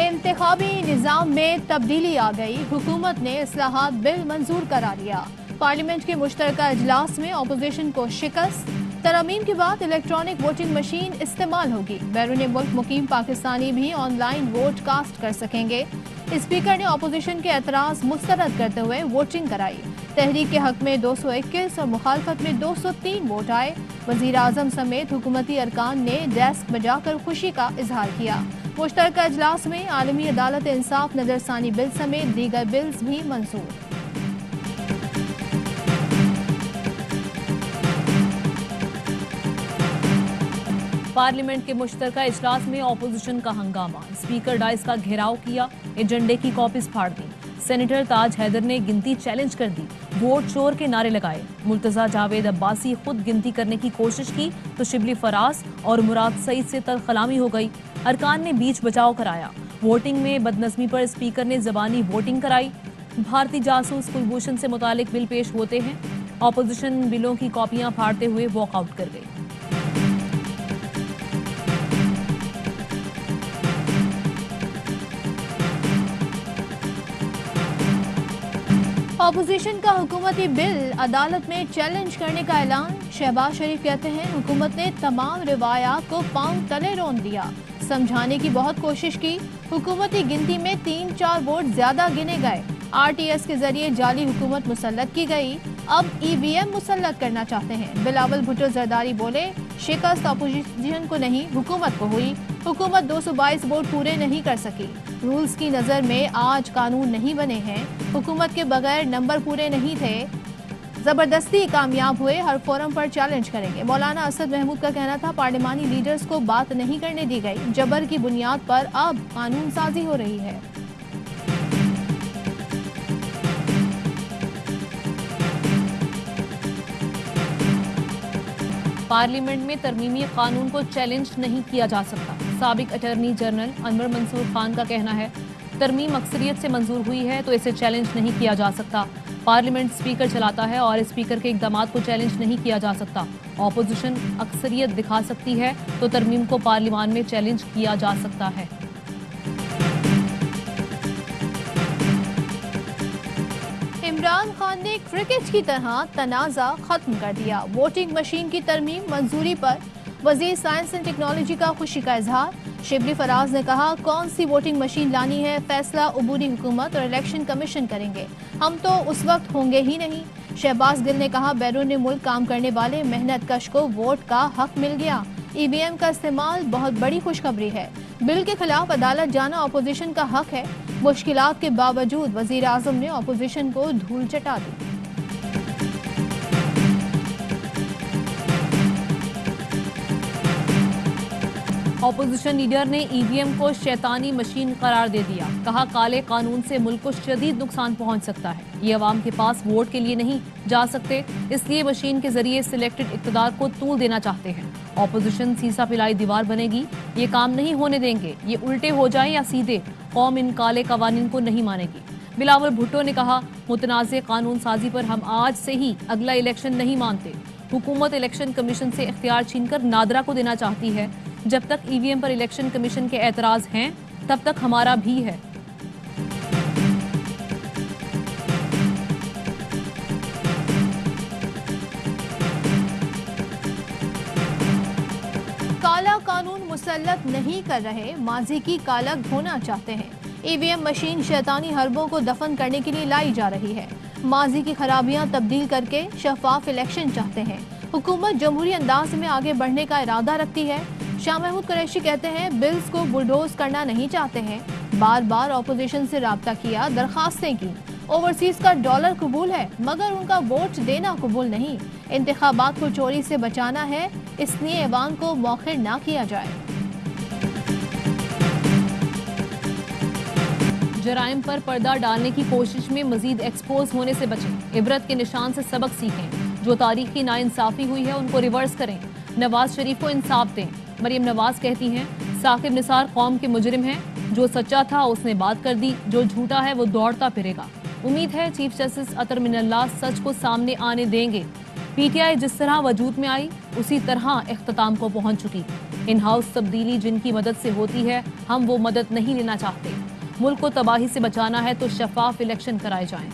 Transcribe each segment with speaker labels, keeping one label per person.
Speaker 1: इंतखाबी निजाम में तब्दीली आ गई, हुकूमत ने इस्लाहात बिल मंजूर करा लिया। पार्लियामेंट के मुश्तरका इजलास में अपोजिशन को शिकस्त। तरमीम के बाद इलेक्ट्रॉनिक वोटिंग मशीन इस्तेमाल होगी। बैरून मुल्क मुकीम पाकिस्तानी भी ऑनलाइन वोट कास्ट कर सकेंगे। स्पीकर ने अपोजिशन के एतराज मुस्तरद करते हुए वोटिंग कराई। तहरीक के हक में 221 और मुखालफत में 203 वोट आए। वजीर आजम समेत हुकूमती अरकान ने डेस्क बजाकर खुशी का इजहार किया। मुश्तरका इजलास में आलमी अदालत इंसाफ नजरसानी बिल समेत दीगर बिल्स भी मंजूर।
Speaker 2: पार्लियामेंट के मुश्तरका इजलास में अपोजिशन का हंगामा। स्पीकर डाइस का घेराव किया, एजेंडे की कॉपीज फाड़ दी। सेनेटर ताज हैदर ने गिनती चैलेंज कर दी, वोट चोर के नारे लगाए। मुर्तजा जावेद अब्बासी खुद गिनती करने की कोशिश की तो शिबली फराज और मुराद सईद से तरखलामी हो गई। अरकान ने बीच बचाव कराया। वोटिंग में बदनज़मी पर स्पीकर ने ज़बानी वोटिंग कराई। भारतीय जासूस कुलभूषण से मुतालिक बिल पेश होते हैं। अपोजिशन बिलों की कॉपियां फाड़ते हुए वॉकआउट कर गई।
Speaker 1: अपोजिशन का हुकूमती बिल अदालत में चैलेंज करने का ऐलान। शहबाज शरीफ कहते हैं हुकूमत ने तमाम रिवायात को पांव तले रोन दिया। समझाने की बहुत कोशिश की। हुकूमती गिनती में 3-4 वोट ज्यादा गिने गए। RTS के जरिए जाली हुकूमत मुसल्लत की गई। अब EVM मुसल्लत करना चाहते हैं। बिलावल भुट्टो जरदारी बोले, शिकस्त अपोजिशन को नहीं हुकूमत को हुई। हुकूमत 222 वोट पूरे नहीं कर सकी। रूल्स की नजर में आज कानून नहीं बने हैं। हुकूमत के बगैर नंबर पूरे नहीं थे। जबरदस्ती कामयाब हुए, हर फोरम पर चैलेंज करेंगे। मौलाना असद महमूद का कहना था पार्लिमानी लीडर्स को बात नहीं करने दी गई। जबर की बुनियाद पर अब कानून साजी हो रही है।
Speaker 2: पार्लियामेंट में तरमीमी कानून को चैलेंज नहीं किया जा सकता। साबिक अटॉर्नी जनरल अनवर मंसूर खान का कहना है तरमीम अक्सरियत से मंजूर हुई है तो इसे चैलेंज नहीं किया जा सकता। पार्लियामेंट स्पीकर चलाता है और स्पीकर के इक़दामात को चैलेंज नहीं किया जा सकता। ऑपोजिशन अक्सरियत दिखा सकती है तो तरमीम को पार्लियामान में चैलेंज किया जा सकता है।
Speaker 1: इमरान खान ने क्रिकेट की तरह तनाज़ा खत्म कर दिया। वोटिंग मशीन की तरमीम मंजूरी पर वजीर साइंस एंड टेक्नोलॉजी का खुशी का इजहार। शिबली फराज ने कहा कौन सी वोटिंग मशीन लानी है फैसला अबूरी हुकूमत और इलेक्शन कमीशन करेंगे, हम तो उस वक्त होंगे ही नहीं। शहबाज गिल ने कहा बैरून मुल्क काम करने वाले मेहनत कश को वोट का हक मिल गया। EVM का इस्तेमाल बहुत बड़ी खुशखबरी है। बिल के खिलाफ अदालत जाना अपोजिशन का हक है। मुश्किलात के बावजूद वजीर आजम ने अपोजिशन को धूल चटा दी।
Speaker 2: ऑपोजिशन लीडर ने EVM को शैतानी मशीन करार दे दिया। कहा काले कानून से मुल्क को शदीद नुकसान पहुंच सकता है। ये अवाम के पास वोट के लिए नहीं जा सकते, इसलिए मशीन के जरिए सिलेक्टेड इक़्तिदार को तूल देना चाहते हैं। ऑपोजिशन सीसा पिलाई दीवार बनेगी, ये काम नहीं होने देंगे। ये उल्टे हो जाए या सीधे, कौम इन काले कवानीन को नहीं मानेगी। बिलावल भुट्टो ने कहा मुतनाज़े कानून साजी पर हम आज से ही अगला इलेक्शन नहीं मानते। हुकूमत इलेक्शन कमीशन से इख्तियार छीनकर नादरा को देना चाहती है। जब तक EVM पर इलेक्शन कमीशन के एतराज हैं तब तक हमारा भी है।
Speaker 1: काला कानून मुसल्लत नहीं कर रहे, माजी की कालक धोना चाहते हैं। EVM मशीन शैतानी हरबों को दफन करने के लिए लाई जा रही है। माजी की खराबियां तब्दील करके शफाफ इलेक्शन चाहते हैं। हुकूमत जमहूरी अंदाज में आगे बढ़ने का इरादा रखती है। शाह महमूद कुरैशी कहते हैं बिल्स को बुलडोज करना नहीं चाहते हैं। बार बार ऑपोजिशन से राब्ता किया, दरखास्तें की। ओवरसीज का डॉलर कबूल है मगर उनका वोट देना कबूल नहीं। इंतखाबात को चोरी से बचाना है, इसलिए ऐवान को मौखिर ना किया जाए।
Speaker 2: जराइम पर पर्दा डालने की कोशिश में मजीद एक्सपोज होने से बचें। इबरत के निशान से सबक सीखें। जो तारीखी नाइंसाफी हुई है उनको रिवर्स करें। नवाज शरीफ को इंसाफ दें। मरियम नवाज कहती हैं साकिब निसार कौम के मुजरिम हैं। जो सच्चा था उसने बात कर दी, जो झूठा है वो दौड़ता फिरेगा। उम्मीद है चीफ जस्टिस अतर मिनल्लाह सच को सामने आने देंगे। PTI जिस तरह वजूद में आई उसी तरह इख्तिताम को पहुंच चुकी। इन हाउस तब्दीली जिनकी मदद से होती है, हम वो मदद नहीं लेना चाहते। मुल्क को तबाही से बचाना है तो शफाफ इलेक्शन कराए जाएं।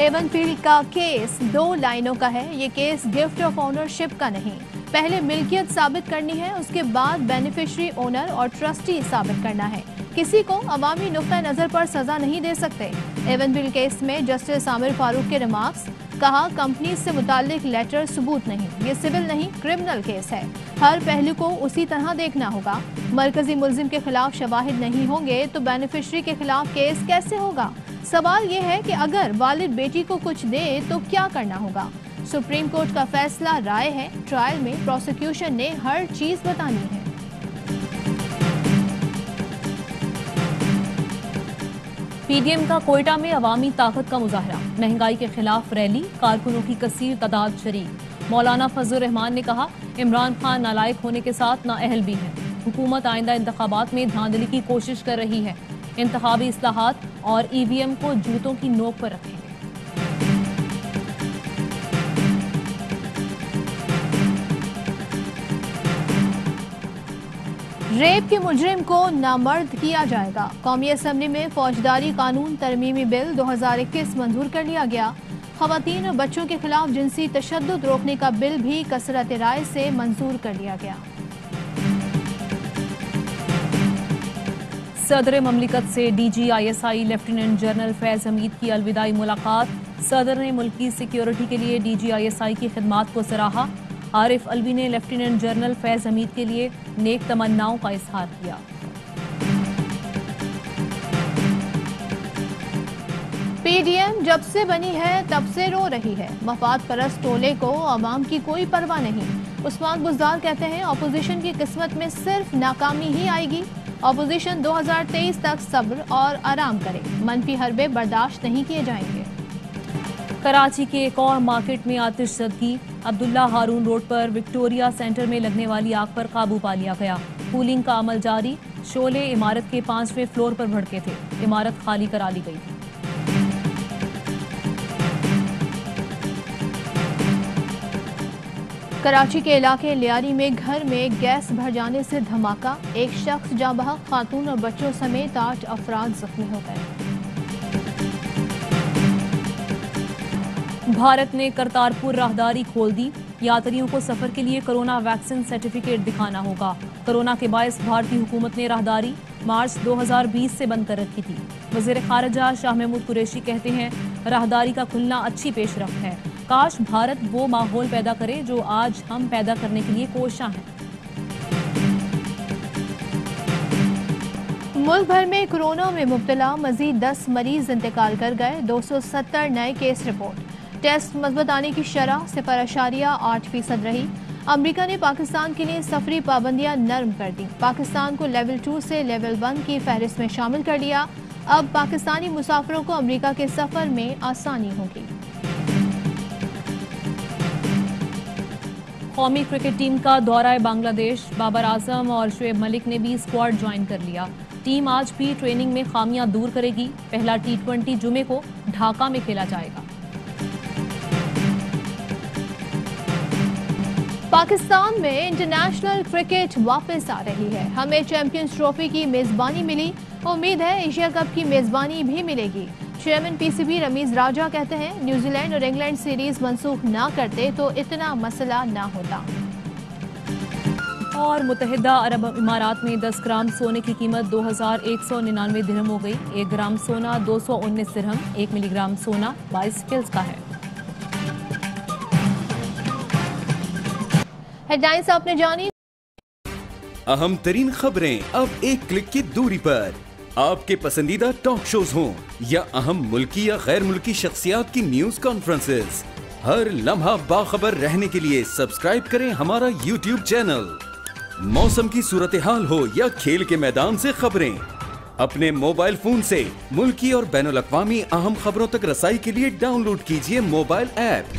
Speaker 1: एवनफील्ड का केस 2 लाइनों का है। ये केस गिफ्ट ऑफ ओनरशिप का नहीं। पहले मिल्कियत साबित करनी है, उसके बाद बेनिफिशियरी, ओनर और ट्रस्टी साबित करना है। किसी को अवामी नुक्ता नजर पर सजा नहीं दे सकते। एवनफील्ड केस में जस्टिस आमिर फारूक के रिमार्क्स, कहा कंपनी से मुताल्लिक लेटर सबूत नहीं, ये सिविल नहीं क्रिमिनल केस है। हर पहलू को उसी तरह देखना होगा। मरकजी मुल्जिम के खिलाफ शवाहिद नहीं होंगे तो बेनिफिशियरी के खिलाफ केस कैसे होगा? सवाल ये है कि अगर वालिद बेटी को कुछ दे तो क्या करना होगा? सुप्रीम कोर्ट का फैसला राय है। ट्रायल में प्रोसिक्यूशन ने हर चीज बतानी है।
Speaker 2: पीडीएम का कोयटा में अवामी ताकत का मुजाहरा, महंगाई के खिलाफ रैली, कारकुनों की कसीर तादाद शरीक। मौलाना फजलुर रहमान ने कहा, इमरान खान नालायक होने के साथ नाअहल भी हैं। हुकूमत आइंदा इंतखाबात में धांधली की कोशिश कर रही है। इंतखाबी इस्लाहात और ईवीएम को जूतों की नोक पर रखेंगे।
Speaker 1: रेप के मुजरिम को नामर्द किया जाएगा। कौमी असम्बली में फौजदारी कानून तरमीमी बिल 2021 मंजूर कर लिया गया। खवातीन और बच्चों के खिलाफ जिनसी तशद्दुद रोकने का बिल भी कसरत राय से मंजूर कर लिया गया।
Speaker 2: सदर ममलिकत से DGISI lieutenant general Faiz Hamid की अलविदाई मुलाकात। सदर ने मुल्क की सिक्योरिटी के लिए DGISI की खिदमात को सराहा। आरिफ अलवी ने लेफ्टिनेंट जनरल फैज हमीद के लिए नेक तमन्नाओं का इजहार किया।
Speaker 1: पीडीएम जब से बनी है तब से रो रही है। मफाद परस्त टोले को अवाम की कोई परवाह नहीं। उस्मान बुज़दार कहते हैं, अपोजिशन की किस्मत में सिर्फ नाकामी ही आएगी। अपोजिशन 2023 तक सब्र और आराम करे। मनफी हरबे बर्दाश्त नहीं किए जाएंगे।
Speaker 2: कराची के एक और मार्केट में आतिशज़दी। अब्दुल्ला हारून रोड पर विक्टोरिया सेंटर में लगने वाली आग पर काबू पा लिया गया। कूलिंग का अमल जारी। शोले इमारत के 5वें फ्लोर पर भड़के थे। इमारत खाली करा ली गई थी।
Speaker 1: कराची के इलाके लियारी में घर में गैस भर जाने से धमाका। एक शख्स जाँ बहक, खातून और बच्चों समेत 8 अफराद जख्मी हो गए।
Speaker 2: भारत ने करतारपुर राहदारी खोल दी। यात्रियों को सफर के लिए कोरोना वैक्सीन सर्टिफिकेट दिखाना होगा। कोरोना के बायस भारतीय हुकूमत ने राहदारी मार्च 2020 से बंद कर रखी थी। वज़ीर खारजा शाह महमूद कुरैशी कहते हैं, राहदारी का खुलना अच्छी पेशरफ्त है। काश भारत वो माहौल पैदा करे जो आज हम पैदा करने के लिए कोशां हैं।
Speaker 1: मुल्क भर में कोरोना में मुब्तला मजीद 10 मरीज इंतकाल कर गए। 270 नए केस रिपोर्ट। टेस्ट मजबूत आने की शरह 0.8% रही। अमेरिका ने पाकिस्तान के लिए सफरी पाबंदियां नरम कर दी। पाकिस्तान को लेवल 2 से लेवल 1 की फहरिस्त में शामिल कर लिया। अब पाकिस्तानी मुसाफिरों को अमेरिका के सफर में आसानी होगी।
Speaker 2: कौमी क्रिकेट टीम का दौरा बांग्लादेश। बाबर आजम और शुएब मलिक ने भी स्क्वाड ज्वाइन कर लिया। टीम आज भी ट्रेनिंग में खामियां दूर करेगी। पहला T20 जुमे को ढाका में खेला जाएगा।
Speaker 1: पाकिस्तान में इंटरनेशनल क्रिकेट वापस आ रही है। हमें चैंपियंस ट्रॉफी की मेजबानी मिली। उम्मीद है एशिया कप की मेजबानी भी मिलेगी। चेयरमैन PCB रमीज राजा कहते हैं, न्यूजीलैंड और इंग्लैंड सीरीज मनसूख ना करते तो इतना मसला ना होता।
Speaker 2: और मुत्तहिदा अरब इमारात में 10 ग्राम सोने की कीमत 2199 दिरहम हो गई। 1 ग्राम सोना 219 दिरहम। 1 मिलीग्राम सोना 22 किल्स का है।
Speaker 1: हेडलाइंस आपने जानी।
Speaker 3: अहम तरीन खबरें अब एक क्लिक की दूरी पर। आपके पसंदीदा टॉक शोज हों या अहम मुल्की या गैर मुल्की शख्सियात की न्यूज कॉन्फ्रेंसेस, हर लम्हा बाखबर रहने के लिए सब्सक्राइब करें हमारा YouTube चैनल। मौसम की सूरत हाल हो या खेल के मैदान से खबरें, अपने मोबाइल फोन से मुल्की और बैनुल-अक़वामी अहम खबरों तक रसाई के लिए डाउनलोड कीजिए मोबाइल ऐप।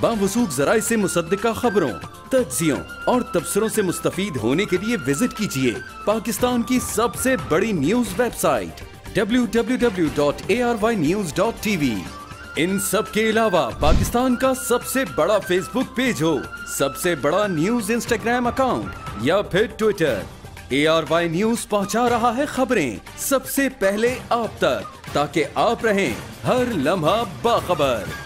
Speaker 3: बावसूख ज़राए से मुसद्दिका खबरों, तज्ज़ियों और तबसरों से मुस्तफ़ीद होने के लिए विजिट कीजिए पाकिस्तान की सबसे बड़ी न्यूज वेबसाइट www.arYnews.tv। इन सब के अलावा पाकिस्तान का सबसे बड़ा फेसबुक पेज हो, सबसे बड़ा न्यूज इंस्टाग्राम अकाउंट या फिर ट्विटर, ARY न्यूज पहुंचा रहा है खबरें सबसे पहले आप तक, ताकि आप रहें हर लम्हा बाखबर।